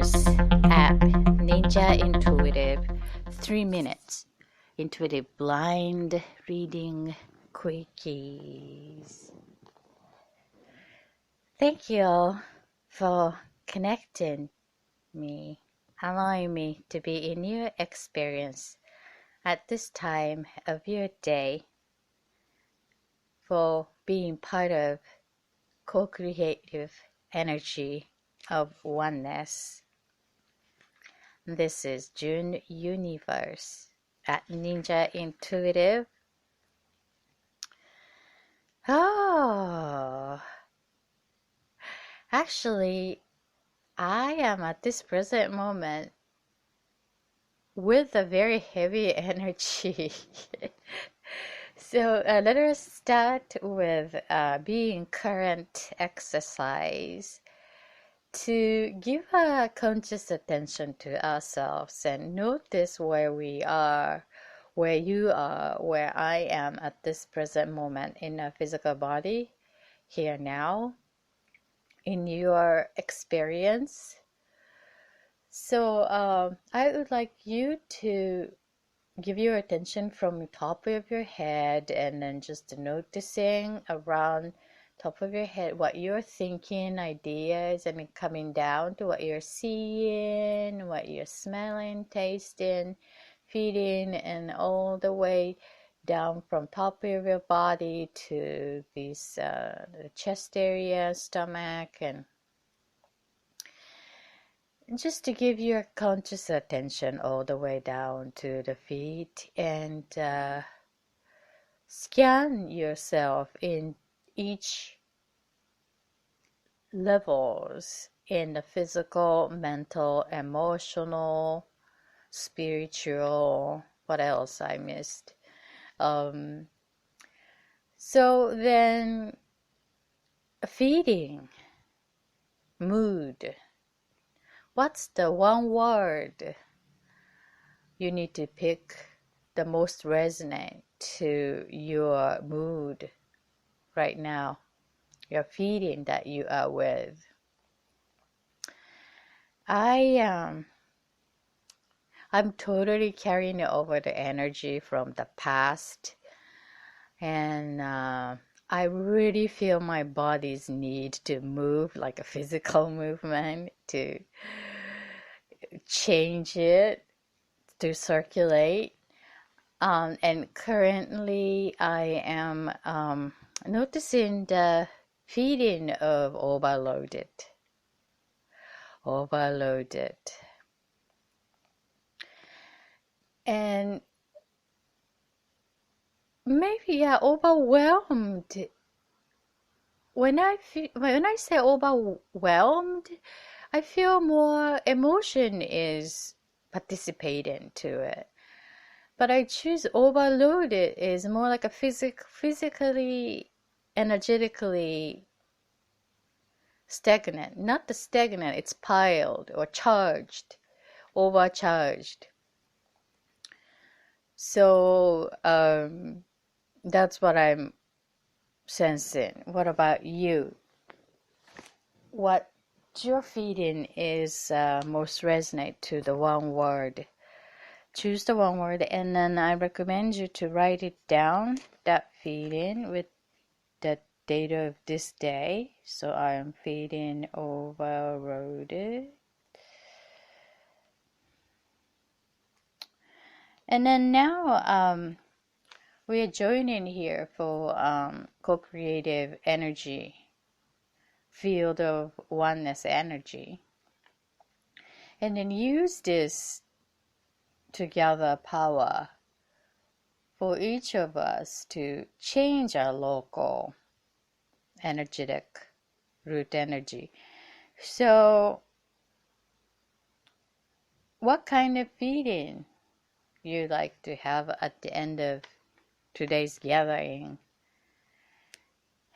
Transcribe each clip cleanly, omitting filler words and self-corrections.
Universe app Ninja Intuitive 3 minutes intuitive blind reading quickies. Thank you all for connecting me, allowing me to be in your experience at this time of your day, for being part of co-creative energy of oneness. This is June Universe at Ninja Intuitive. Actually, I am at this present moment with a very heavy energy. So let us start with being current exercise to give a conscious attention to ourselves and notice where we are, where you are, where I am at this present moment in a physical body, here now, in your experience. So I would like you to give your attention from the top of your head and then just noticing around top of your head what you're thinking, ideas, and then coming down to what you're seeing, what you're smelling, tasting, feeling, and all the way down from top of your body to this the chest area, stomach, and just to give your conscious attention all the way down to the feet, and scan yourself in each levels in the physical, mental, emotional, spiritual, what else I missed. So then feeding, mood. What's the one word you need to pick the most resonate to your mood right now, your feeling that you are with? I'm totally carrying over the energy from the past, and I really feel my body's need to move, like a physical movement, to change it, to circulate. And currently I am noticing the feeling of overloaded. And maybe overwhelmed. When I say overwhelmed, I feel more emotion is participating to it. But I choose overloaded is more like a physically, energetically stagnant. Not the stagnant, it's piled or charged, overcharged. So that's what I'm sensing. What about you? What your feeling is most resonate to the one word? Choose the one word, and then I recommend you to write it down, that feeling, with the date of this day. So I am feeling overloaded. And then now we are joining here for co-creative energy, field of oneness energy. And then use this to gather power for each of us to change our local energetic root energy. So what kind of feeling you like to have at the end of today's gathering?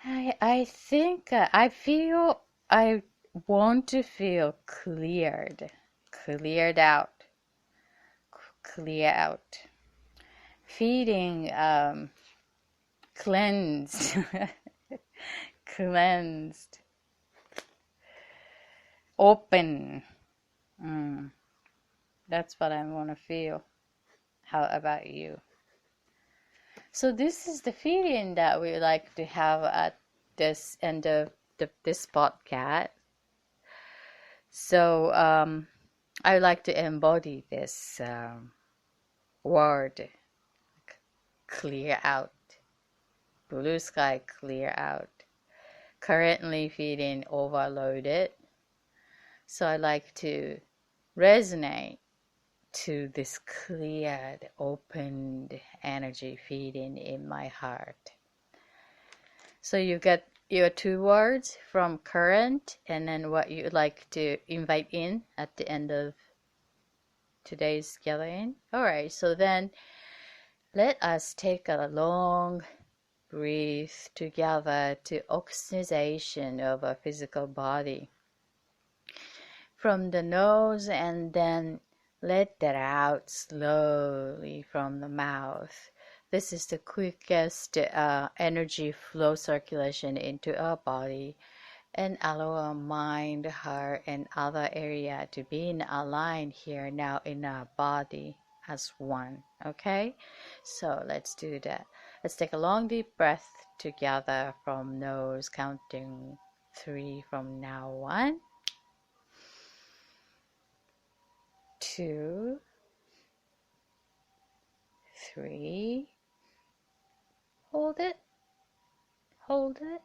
I think I want to feel cleared out, feeling cleansed, open, That's what I want to feel. How about you? So this is the feeling that we like to have at this end of this podcast. So I like to embody this word, clear out, blue sky, clear out. Currently feeling overloaded. So I like to resonate to this cleared, opened energy feeding in my heart. So you get your 2 words from current and then what you like to invite in at the end of today's gathering. Alright, so then let us take a long breath together to oxygenation of our physical body from the nose, and then let that out slowly from the mouth. This is the quickest energy flow circulation into our body and allow our mind, heart, and other area to be in aligned here now in our body as one. Okay, so let's do that. Let's take a long deep breath together from nose, counting 3 from now. 1, 2, 3. Hold it, hold it,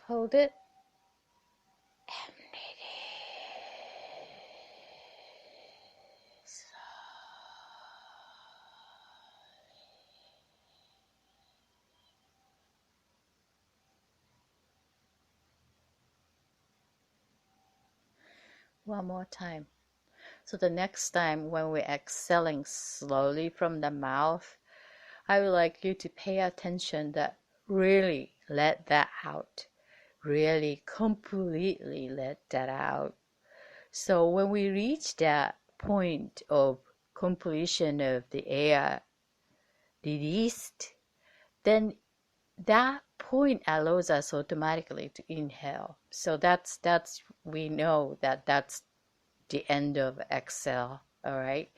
hold it, and release. One more time. So the next time when we're exhaling slowly from the mouth, I would like you to pay attention that really let that out. Really completely let that out. So when we reach that point of completion of the air released, then that point allows us automatically to inhale. So that's we know that that's the end of exhale. All right.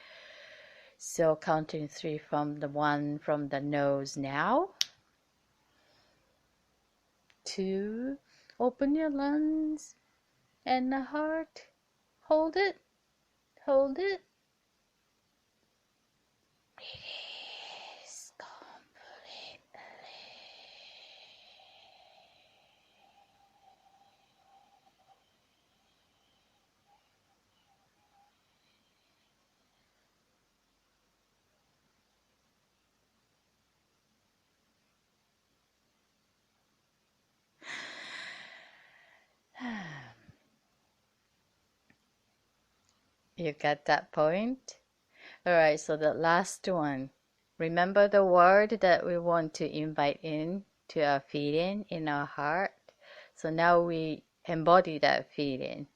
So counting 3 from the 1 from the nose now. 2, open your lungs and the heart. Hold it, hold it. Release completely. You got that point? Alright, so the last one. Remember the word that we want to invite in to our feeling in our heart? So now we embody that feeling.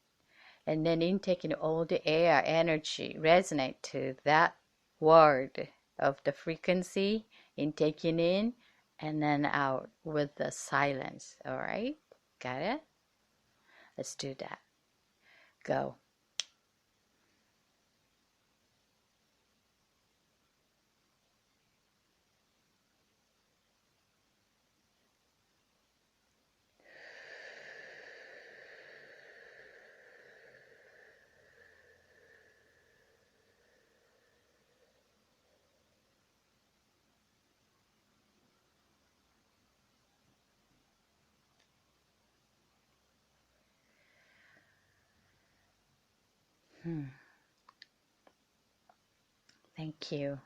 And then intaking all the air, energy, resonate to that word of the frequency, intaking in and then out with the silence. Alright? Got it? Let's do that. Go. Thank you.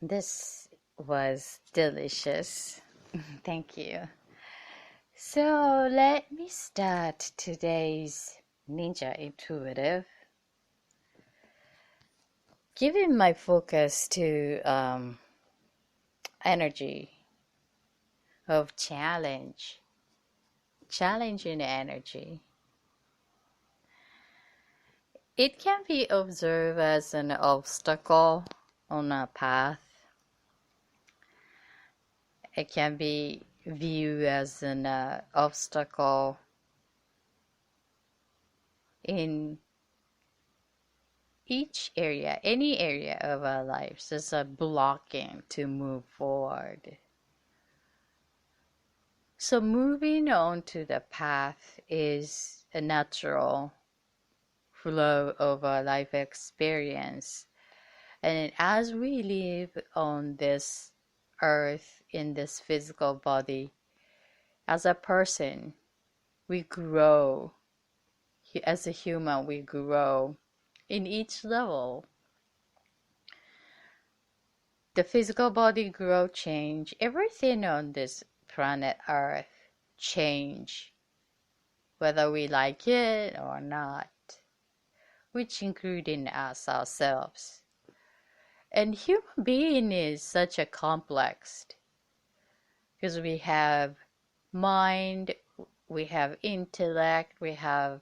This was delicious. Thank you. So let me start today's Ninja Intuitive. Giving my focus to energy of challenge, challenging energy. It can be observed as an obstacle on a path. It can be viewed as an obstacle in each area, any area of our lives, there's a blocking to move forward. So moving on to the path is a natural flow of our life experience. And as we live on this earth, in this physical body, as a person, we grow. As a human, we grow in each level. The physical body grow, change. Everything on this planet Earth change, whether we like it or not, which including us ourselves. And human being is such a complex, because we have mind, we have intellect, we have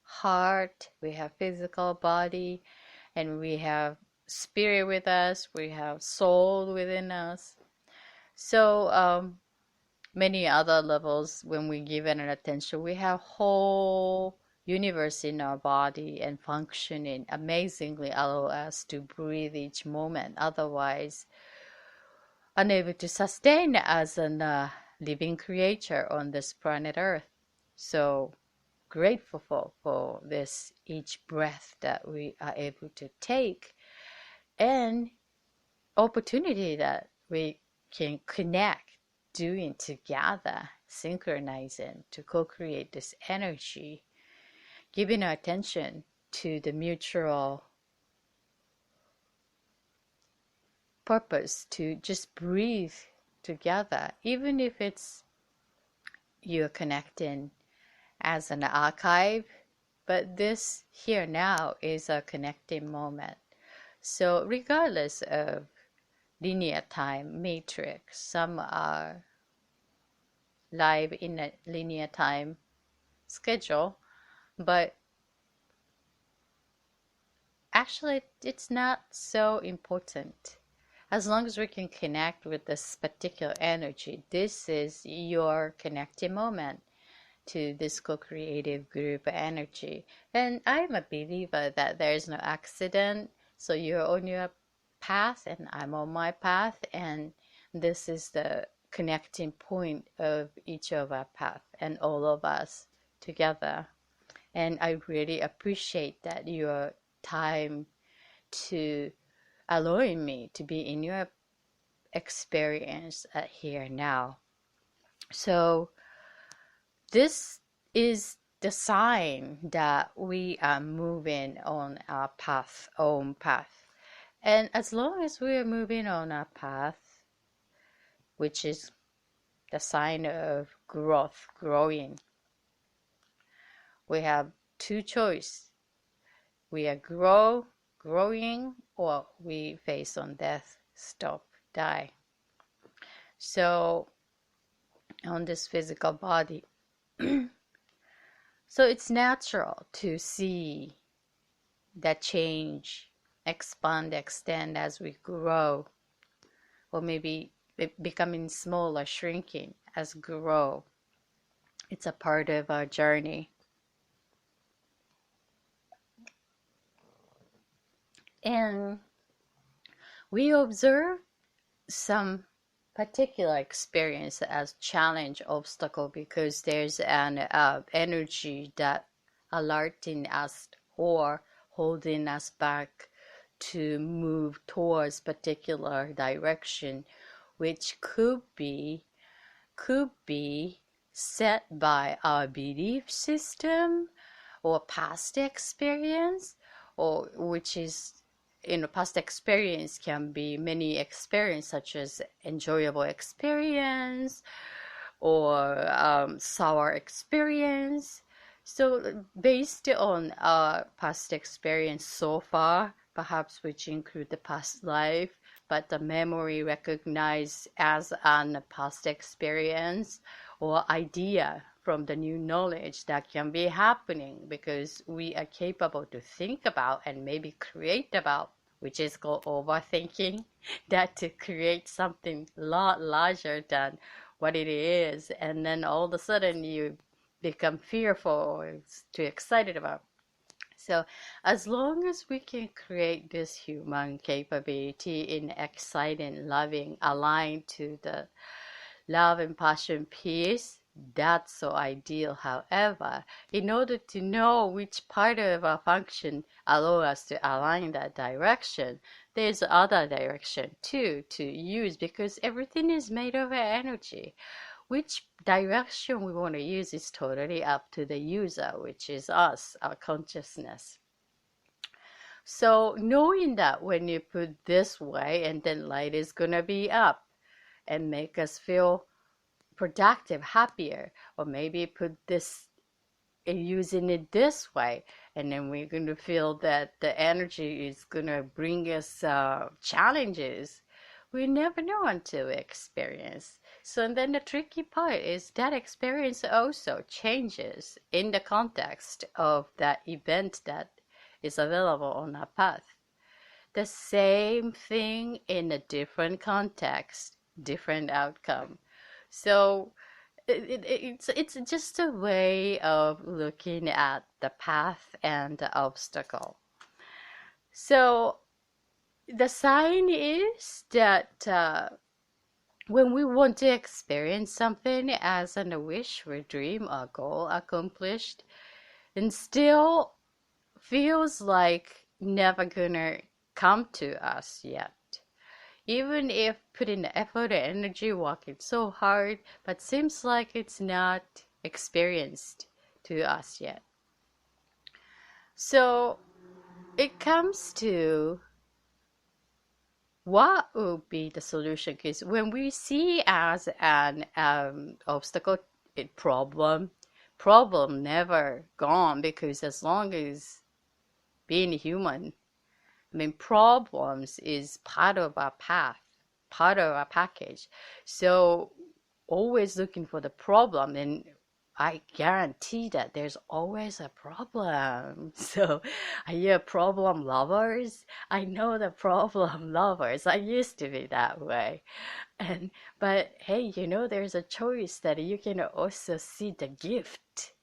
heart, we have physical body, and we have spirit with us, we have soul within us. So many other levels, when we give it an attention, we have whole universe in our body and functioning amazingly allow us to breathe each moment. Otherwise, unable to sustain as a living creature on this planet Earth. So grateful for this each breath that we are able to take, and opportunity that we can connect, doing together, synchronizing to co-create this energy, giving our attention to the mutual purpose to just breathe together, even if it's you're connecting as an archive, but this here now is a connecting moment. So regardless of linear time matrix, some are live in a linear time schedule, but actually it's not so important. As long as we can connect with this particular energy, this is your connecting moment to this co-creative group energy. And I'm a believer that there is no accident. So you're on your path and I'm on my path, and this is the connecting point of each of our path and all of us together. And I really appreciate that your time to allowing me to be in your experience at here now. So this is the sign that we are moving on our path, own path. And as long as we are moving on our path, which is the sign of growth, growing, we have two choices. We are growing, or we face on death, stop, die. So on this physical body, so it's natural to see that change, expand, extend as we grow, or maybe becoming smaller, shrinking as grow. It's a part of our journey. And we observe some particular experience as challenge, obstacle, because there's an energy that alerting us or holding us back to move towards particular direction, which could be set by our belief system or past experience, or which is, past experience can be many experience, such as enjoyable experience or sour experience. So based on our past experience so far, perhaps which include the past life, but the memory recognized as an past experience or idea from the new knowledge that can be happening, because we are capable to think about and maybe create about, which is called overthinking, that to create something a lot larger than what it is. And then all of a sudden you become fearful or it's too excited about. So as long as we can create this human capability in exciting, loving, aligned to the love and passion piece, that's so ideal. However, in order to know which part of our function allow us to align that direction, there's other direction too to use, because everything is made of energy. Which direction we want to use is totally up to the user, which is us, our consciousness. So knowing that when you put this way, and then light is gonna be up and make us feel productive, happier, or maybe put this using it this way, and then we're going to feel that the energy is going to bring us challenges. We never know until we experience. So then the tricky part is that experience also changes in the context of that event that is available on our path. The same thing in a different context, different outcome. So it's just a way of looking at the path and the obstacle. So the sign is that when we want to experience something as a wish or dream or goal accomplished, and still feels like never gonna come to us yet. Even if putting the effort and energy, working so hard, but seems like it's not experienced to us yet. So it comes to what would be the solution? Because when we see as an obstacle, problem never gone, because as long as being human, I mean, problems is part of our path, part of our package. So always looking for the problem, and I guarantee that there's always a problem. So are you a problem lovers? I know the problem lovers. I used to be that way. But hey, there's a choice that you can also see the gift.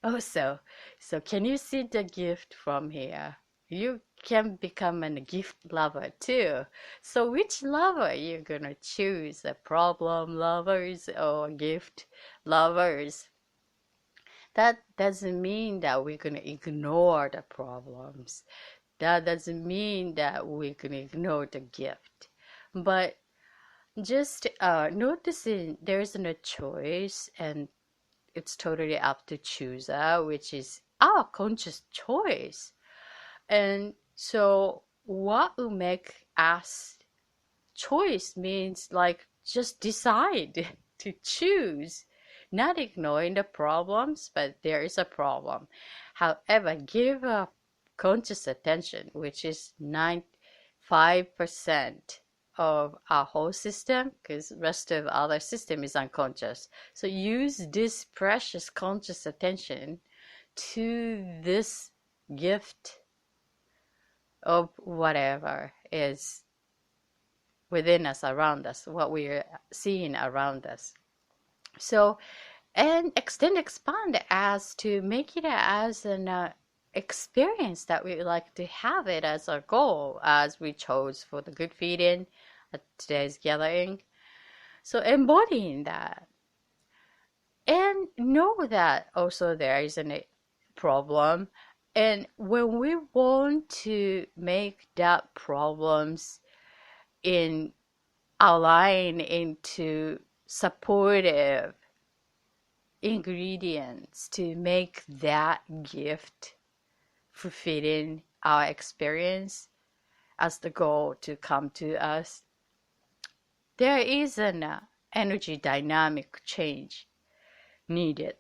Also, so can you see the gift from here? You can become a gift lover too. So which lover you gonna choose? A problem lovers or gift lovers? That doesn't mean that we're gonna ignore the problems. That doesn't mean that we're gonna ignore the gift. But just noticing there's no choice, and it's totally up to chooser, which is our conscious choice. And so what will make us choice means like just decide to choose, not ignoring the problems, but there is a problem. However, give a conscious attention, which is 95% of our whole system, because the rest of other system is unconscious. So use this precious conscious attention to this gift of whatever is within us, around us, what we're seeing around us. So, and expand as to make it as an experience that we would like to have it as our goal, as we chose for the good feeding at today's gathering. So embodying that, and know that also there is a problem. And when we want to make that problems in align into supportive ingredients to make that gift fulfilling our experience as the goal to come to us, there is an energy dynamic change needed,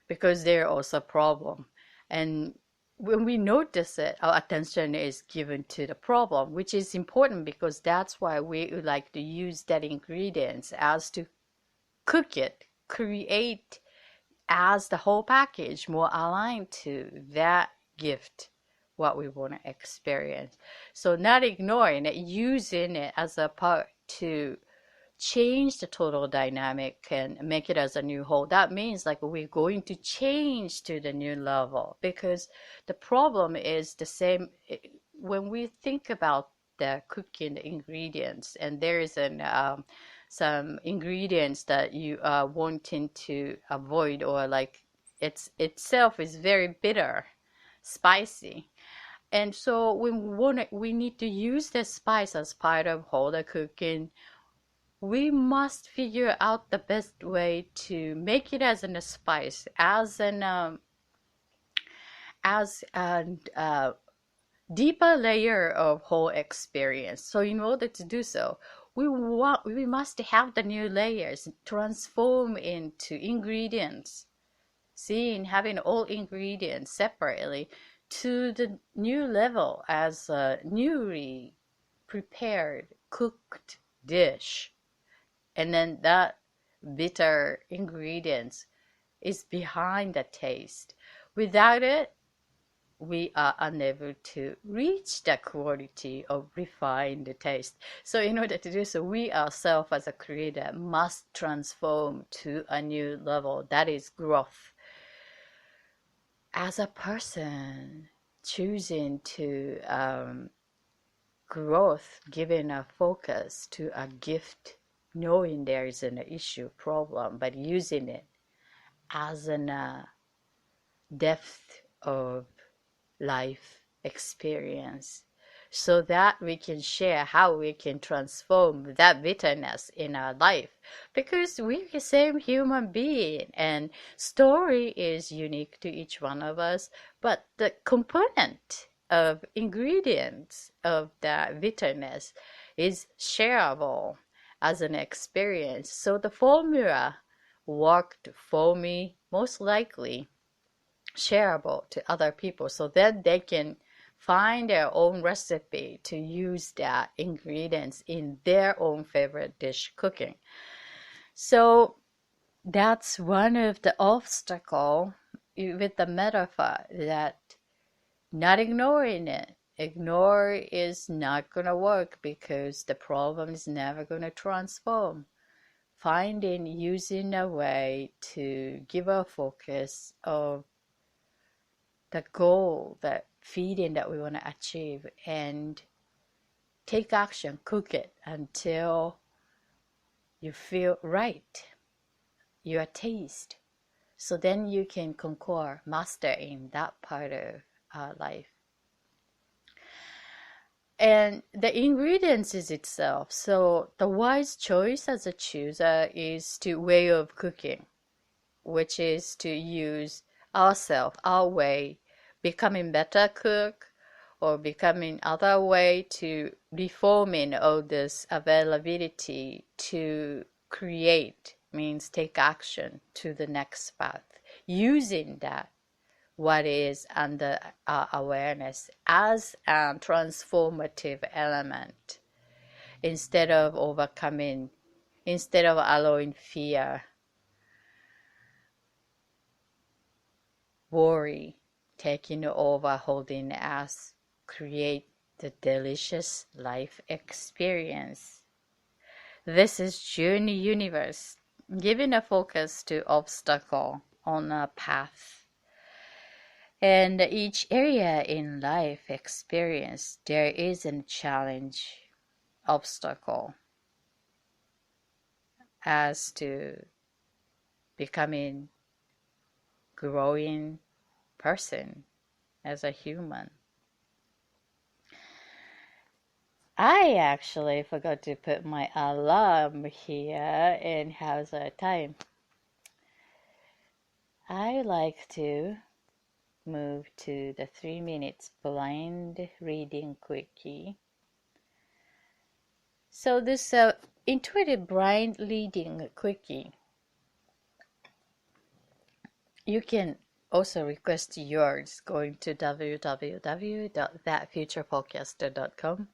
because there also a problem. And when we notice it, our attention is given to the problem, which is important, because that's why we would like to use that ingredients as to cook it, create as the whole package more aligned to that gift, what we want to experience. So not ignoring it, using it as a part to change the total dynamic and make it as a new whole. That means like we're going to change to the new level, because the problem is the same. When we think about the cooking ingredients, and there is some ingredients that you are wanting to avoid, or like it's itself is very bitter, spicy. And so we need to use the spice as part of whole the cooking. We must figure out the best way to make it as a spice, as an deeper layer of whole experience. So in order to do so, we must have the new layers transform into ingredients, seeing having all ingredients separately to the new level as a newly prepared cooked dish. And then that bitter ingredients is behind the taste. Without it, we are unable to reach the quality of refined taste. So in order to do so, we ourselves as a creator must transform to a new level. That is growth. As a person choosing to growth, giving a focus to a gift, knowing there is an issue, problem, but using it as a depth of life experience, so that we can share how we can transform that bitterness in our life, because we're the same human being and story is unique to each one of us, but the component of ingredients of that bitterness is shareable as an experience. So the formula worked for me, most likely shareable to other people, so that they can find their own recipe to use that ingredients in their own favorite dish cooking. So that's one of the obstacle with the metaphor, that not ignoring it. Ignore is not going to work because the problem is never going to transform. Finding, using a way to give a focus of the goal, that feeding that we want to achieve, and take action, cook it until you feel right, your taste. So then you can conquer, master in that part of life. And the ingredients is itself. So the wise choice as a chooser is to way of cooking, which is to use ourselves, our way, becoming better cook, or becoming other way to reforming all this availability to create, means take action to the next path, using that what is under our awareness as a transformative element, instead of overcoming, instead of allowing fear, worry taking over, holding us, create the delicious life experience. This is Journey Universe, giving a focus to obstacle on a path. And each area in life experience, there is a challenge, obstacle, as to becoming growing person as a human. I actually forgot to put my alarm here, and how's our time? I like to move to the 3 minutes blind reading quickie. So this intuitive blind reading quickie, you can also request yours going to www.thatfutureforecaster.com,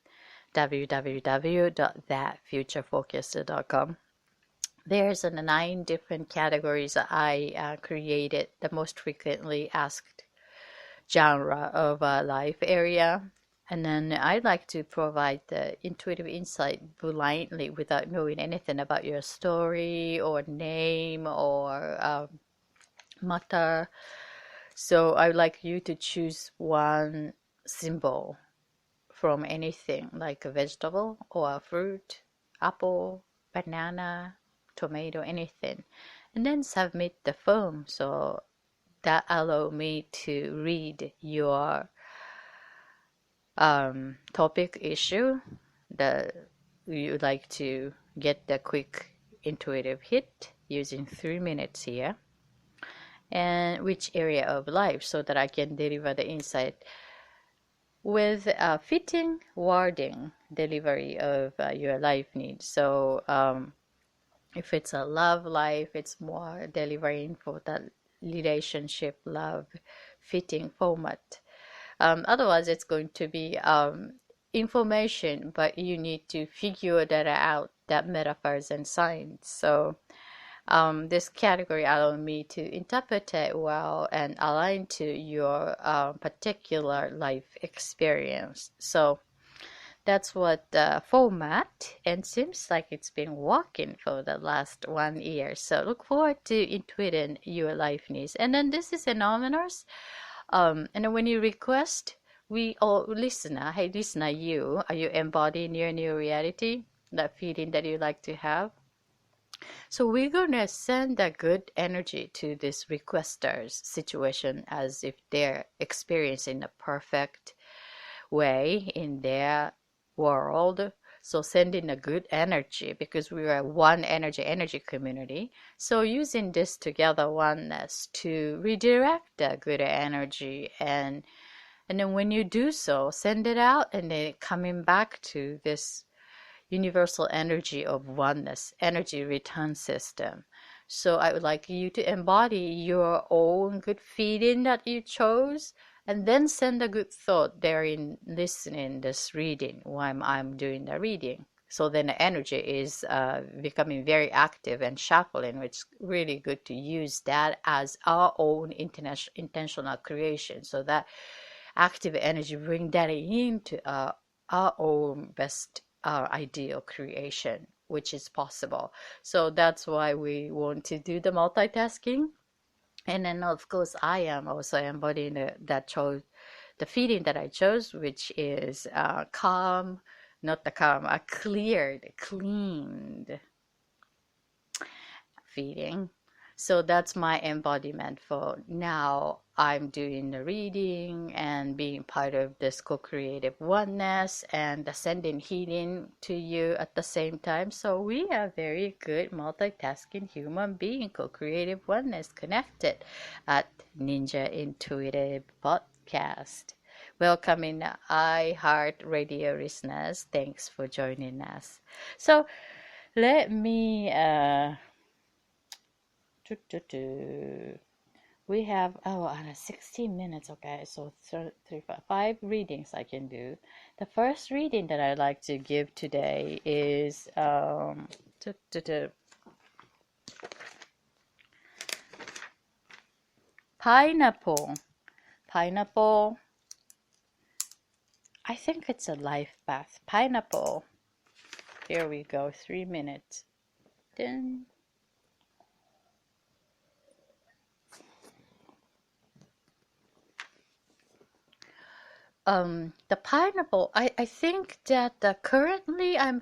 www.thatfutureforecaster.com. There's 9 different categories I created, the most frequently asked genre of life area, And then I'd like to provide the intuitive insight blindly without knowing anything about your story or name or matter. So I would like you to choose one symbol from anything, like a vegetable or a fruit, apple, banana, tomato, anything. And then submit the form. So that allow me to read your topic issue that you would like to get the quick intuitive hit using 3 minutes here, and which area of life, so that I can deliver the insight with a fitting wording delivery of your life needs. So if it's a love life, it's more delivering for that relationship love fitting format. Otherwise, it's going to be information, but you need to figure that out, that metaphors and signs. So this category allows me to interpret it well and align to your particular life experience. So that's what the format, and seems like it's been working for the last 1 year. So look forward to intuiting your life needs. And then this is anonymous. And then when you request, we all listener, hey listener, are you embodying your new reality, that feeling that you like to have? So we're gonna send a good energy to this requester's situation as if they're experiencing a perfect way in their world. So sending a good energy, because we are one energy community. So using this together oneness to redirect the good energy, and then when you do so, send it out, and then coming back to this universal energy of oneness, energy return system. So I would like you to embody your own good feeling that you chose, and then send a good thought therein, listening this reading while I'm doing the reading. So then the energy is becoming very active and shuffling, which is really good to use that as our own intentional creation. So that active energy, bring that into our own best ideal creation, which is possible. So that's why we want to do the multitasking. And then of course I am also embodying the feeling that I chose, which is calm, not the calm, a cleared, cleaned feeling. So that's my embodiment for now. I'm doing the reading and being part of this co-creative oneness and sending healing to you at the same time. So we are very good multitasking human being, co-creative oneness connected at Ninja Intuitive Podcast. Welcoming iHeart Radio listeners. Thanks for joining us. So let me we have 16 minutes. Okay, so five readings I can do. The first reading that I'd like to give today is pineapple. Pineapple. I think it's a life path. Pineapple. Here we go. 3 minutes. Then. The pineapple, I think that currently I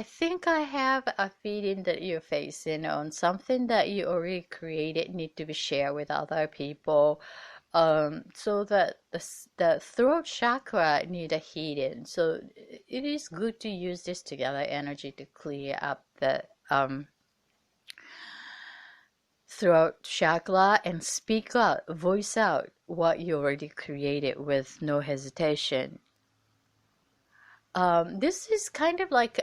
think I have a feeling that you're facing on something that you already created, need to be shared with other people. So that the throat chakra need a healing. So it is good to use this together energy to clear up the throat chakra and speak out, voice out what you already created with no hesitation. This is kind of like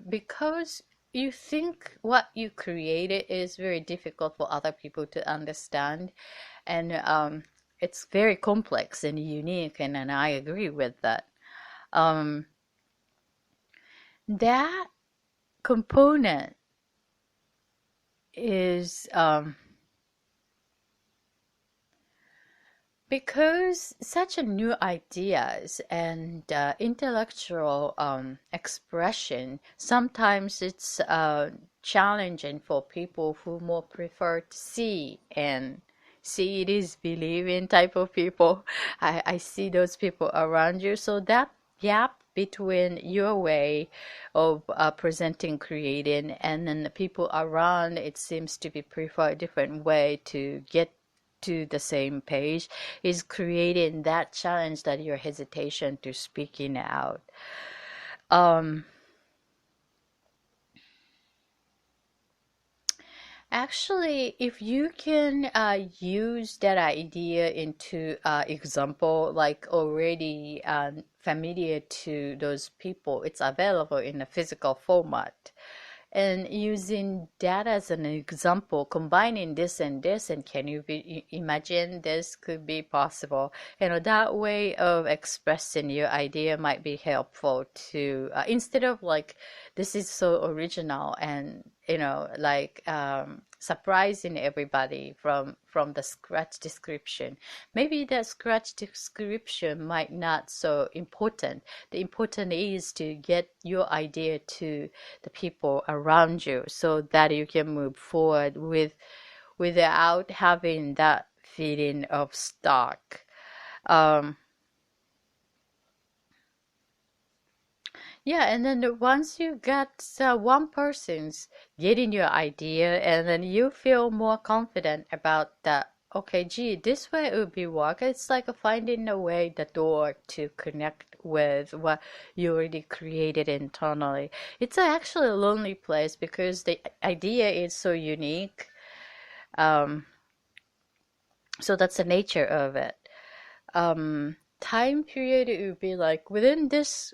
because you think what you created is very difficult for other people to understand, and it's very complex and unique, and I agree with that. Um, that component is Because such a new ideas and intellectual expression, sometimes it's challenging for people who more prefer to see, and see it is believing type of people. I see those people around you. So that gap between your way of presenting, creating, and then the people around, it seems to be prefer a different way to get to the same page, is creating that challenge that your hesitation to speaking out. Um, Actually, if you can use that idea into example, like already familiar to those people, it's available in a physical format. And using that as an example, combining this and this, and can you imagine this could be possible? That way of expressing your idea might be helpful to, instead of like, this is so original and, like, surprising everybody from the scratch description. Maybe the scratch description might not so important. The important is to get your idea to the people around you so that you can move forward without having that feeling of stuck. Um, yeah, and then once you got one person's getting your idea, and then you feel more confident about that. Okay, gee, this way it would be work. It's like finding a way, the door to connect with what you already created internally. It's actually a lonely place because the idea is so unique. Um, so that's the nature of it. Time period, it would be like within this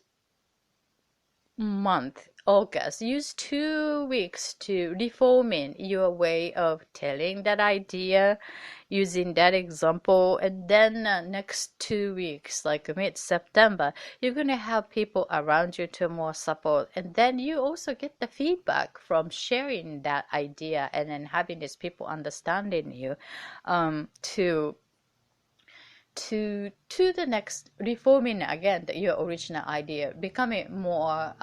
month, August, use 2 weeks to reforming your way of telling that idea using that example. And then next 2 weeks, like mid-September, you're going to have people around you to more support. And then you also get the feedback from sharing that idea and then having these people understanding you to the next reforming again your original idea, becoming more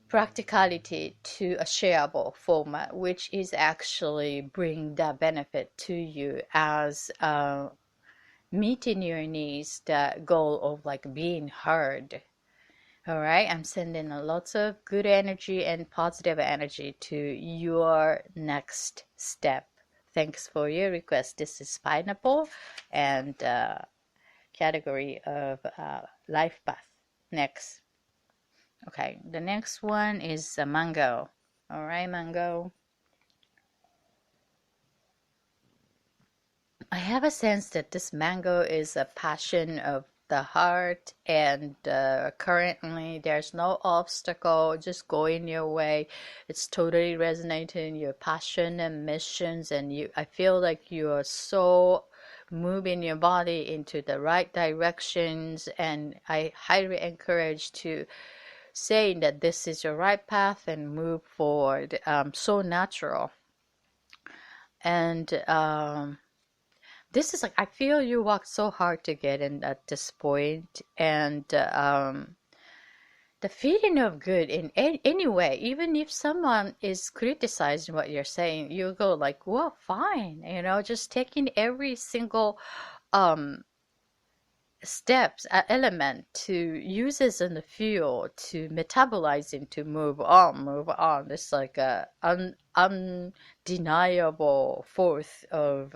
practicality to a shareable format, which is actually bring the benefit to you as meeting your needs, the goal of like being heard. All right, I'm sending a lots of good energy and positive energy to your next step. Thanks for your request. This is pineapple and category of life path. Next. Okay, the next one is mango. All right, mango. I have a sense that this mango is a passion of the heart, and currently there's no obstacle just going your way. It's totally resonating your passion and missions, and I feel like you are so moving your body into the right directions, and I highly encourage to saying that this is your right path and move forward. So natural. And this is like, I feel you worked so hard to get in at this point, and the feeling of good in any way, even if someone is criticizing what you're saying, you go like, well, fine, just taking every single um steps, element to use as in the fuel to metabolizing to move on. It's like a undeniable force of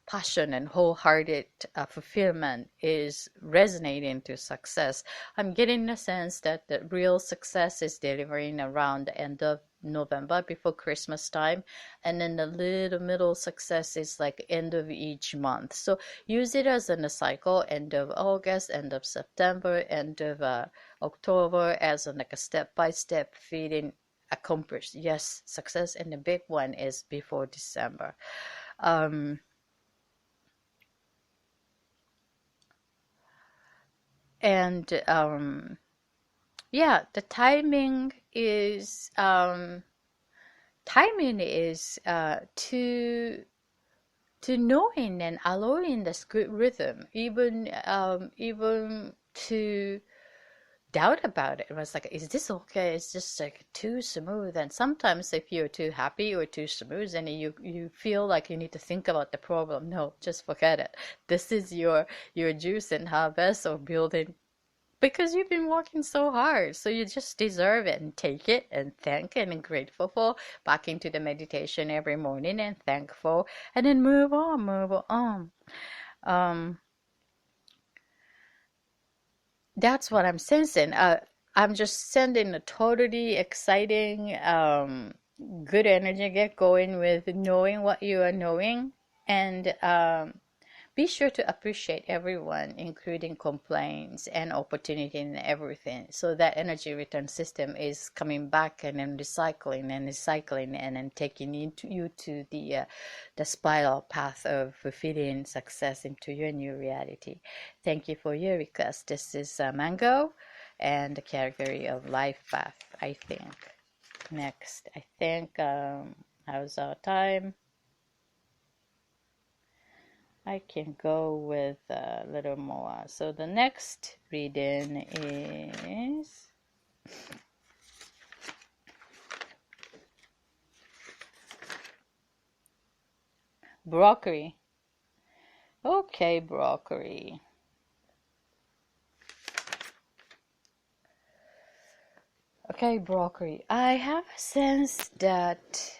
passion and wholehearted fulfillment is resonating to success. I'm getting the sense that the real success is delivering around the end of November before Christmas time, and then the little middle success is like end of each month. So use it as in a cycle, end of August, end of September, end of October, as like a step-by-step feeding accomplished. Yes, success, and the big one is before December. Um, and yeah, the timing is to to knowing and allowing this good rhythm, even to doubt about it. It was like, is this okay? It's just like too smooth. And sometimes if you're too happy or too smooth and you feel like you need to think about the problem, no, just forget it. This is your juice and harvest of building, because you've been working so hard. So you just deserve it, and take it and thank and grateful for. Back into the meditation every morning and thankful, and then move on, move on. Um, that's what I'm sensing. I'm just sending a totally exciting, good energy. Get going with knowing what you are knowing, and be sure to appreciate everyone, including complaints and opportunity and everything. So that energy return system is coming back and then recycling and recycling and then taking you to the spiral path of fulfilling success into your new reality. Thank you for your request. This is Mango and the category of life path, I think. Next, I think, how's our time? I can go with a little more. So the next reading is broccoli. Okay, broccoli. Okay, broccoli. I have a sense that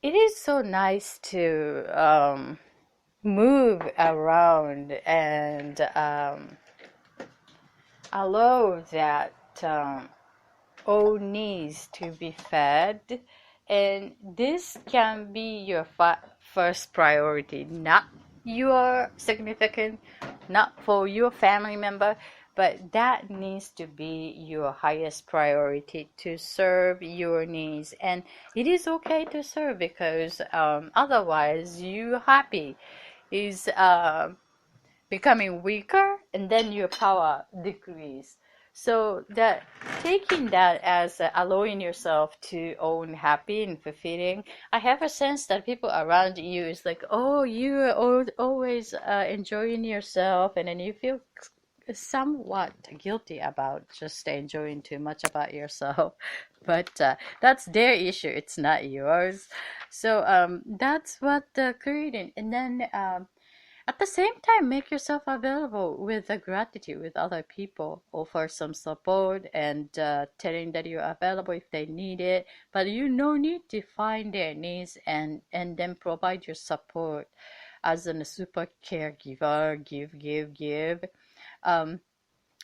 it is so nice to move around and allow that all needs to be fed, and this can be your first priority, not your significant, not for your family member, but that needs to be your highest priority, to serve your needs. And it is okay to serve, because otherwise you happy is becoming weaker, and then your power decrease. So that, taking that as allowing yourself to own happy and fulfilling, I have a sense that people around you is like, oh, you are always enjoying yourself, and then you feel somewhat guilty about just enjoying too much about yourself. But that's their issue, it's not yours. So that's what creating. And then at the same time, make yourself available with the gratitude with other people. Offer some support and telling that you're available if they need it. But you no need to find their needs and then provide your support as a super caregiver. Give. Um,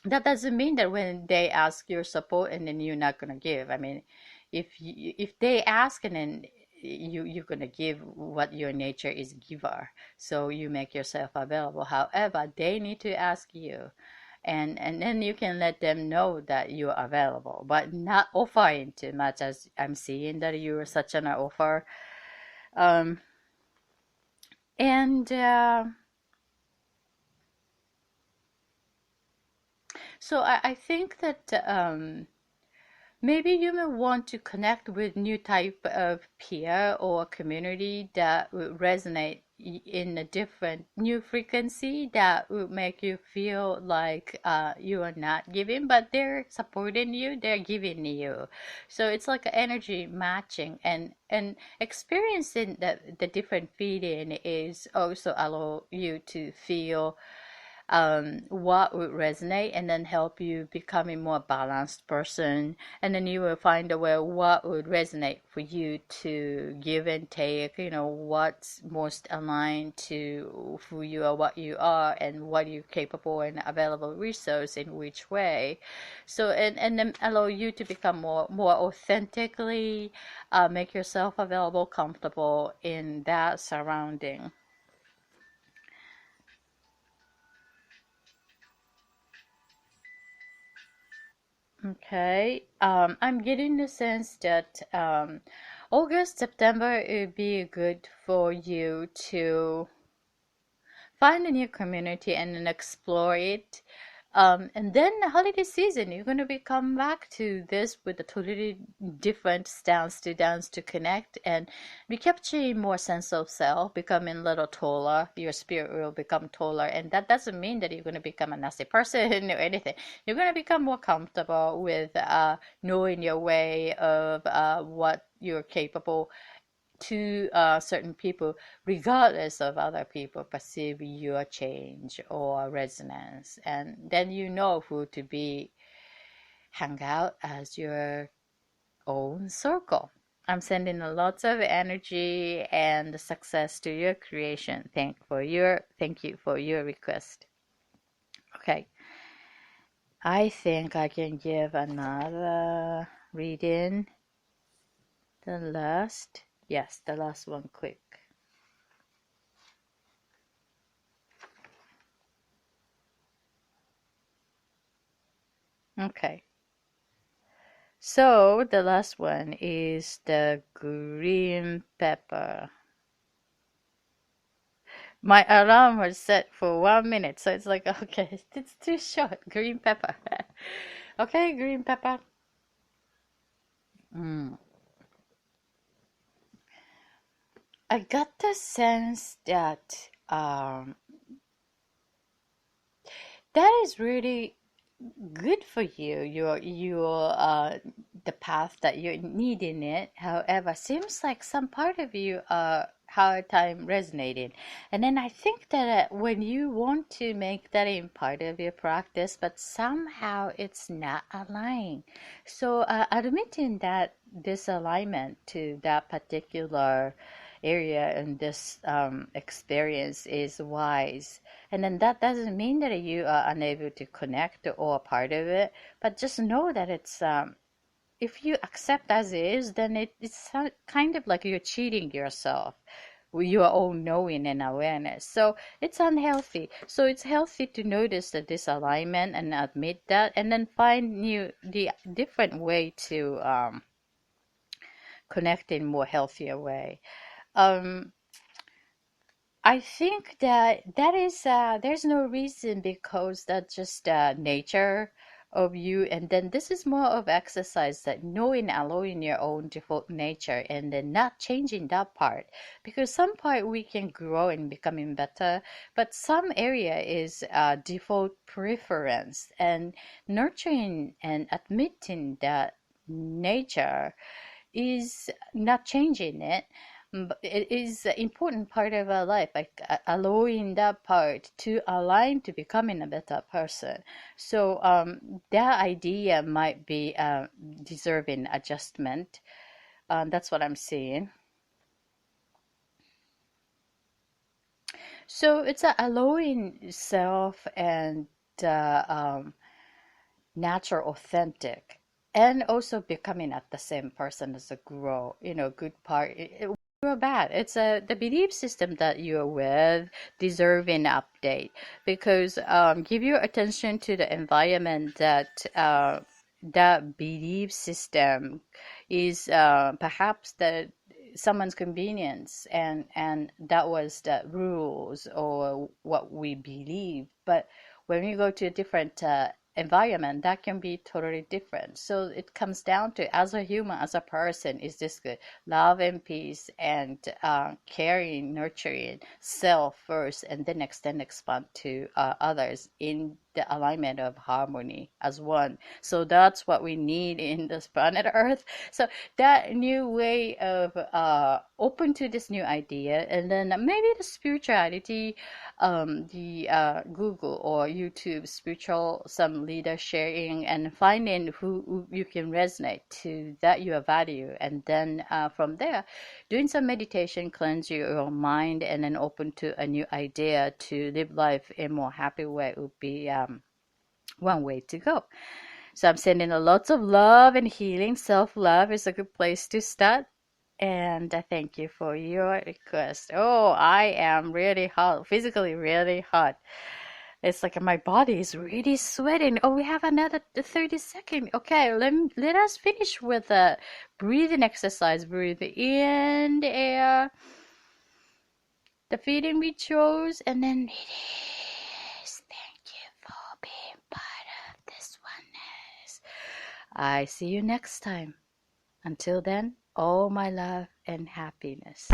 that doesn't mean that when they ask your support and then you're not gonna give. I mean, if they ask and then you're gonna give, what your nature is giver, so you make yourself available. However, they need to ask you, and then you can let them know that you're available, but not offering too much, as I'm seeing that you're such an offer. um and so I think that maybe you may want to connect with new type of peer or community that would resonate in a different new frequency, that would make you feel like you are not giving, but they're supporting you, they're giving you. So it's like an energy matching, and experiencing the different feeling is also allow you to feel what would resonate, and then help you become a more balanced person. And then you will find a way what would resonate for you to give and take, what's most aligned to who you are, what you are, and what you're capable and available resource in which way. So, and then allow you to become more authentically, make yourself available, comfortable in that surrounding. Okay. I'm getting the sense that August, September, it would be good for you to find a new community and then explore it. And then the holiday season, you're going to be come back to this with a totally different stance to dance to connect and be capturing more sense of self, becoming a little taller. Your spirit will become taller, and that doesn't mean that you're going to become a nasty person or anything. You're going to become more comfortable with knowing your way of what you're capable to certain people, regardless of other people perceive your change or resonance. And then you know who to be, hang out as your own circle. I'm sending lots of energy and success to your creation. Thank you for your request. Okay, I think I can give another reading. The last one quick. Okay. So the last one is the green pepper. My alarm was set for 1 minute, so it's like, okay, it's too short. Green pepper. Okay, green pepper. Mm. I got the sense that that is really good for you. Your the path that you're needing it. However, seems like some part of you hard time resonating. And then I think that when you want to make that in part of your practice, but somehow it's not aligning. So admitting that disalignment to that particular area and this experience is wise, and then that doesn't mean that you are unable to connect or part of it, but just know that it's if you accept as is, then it's kind of like you're cheating yourself with your own knowing and awareness. So it's unhealthy. So it's healthy to notice the disalignment and admit that, and then find the different way to connect in more healthier way. Um, I think that is there's no reason because that's just nature of you, and then this is more of exercise that knowing, allowing your own default nature, and then not changing that part, because some part we can grow in becoming better, but some area is default preference, and nurturing and admitting that nature is not changing it. It is an important part of our life, like allowing that part to align to becoming a better person. So that idea might be deserving adjustment. That's what I'm seeing. So it's allowing self and uh, um, natural, authentic, and also becoming at the same person as a grow, good part. Or bad. It's the belief system that you're with deserving update, because give your attention to the environment that that belief system is perhaps the someone's convenience, and that was the rules or what we believe. But when we go to a different environment, that can be totally different. So it comes down to, as a human, as a person, is this good? Love and peace, and caring, nurturing self first, and then extend, expand to others in the alignment of harmony as one. So that's what we need in this planet Earth. So that new way of open to this new idea, and then maybe the spirituality, the Google or YouTube spiritual, some leader sharing, and finding who you can resonate to, that you value, and then from there doing some meditation, cleanse your mind, and then open to a new idea to live life in a more happy way would be one way to go. So I'm sending a lots of love and healing. Self-love is a good place to start. And I thank you for your request. Oh, I am really hot, physically really hot. It's like my body is really sweating. Oh, we have another 30 seconds. Okay, let us finish with a breathing exercise. Breathe in the air, the feeling we chose, and then release. Thank you for being part. I see you next time. Until then, all my love and happiness.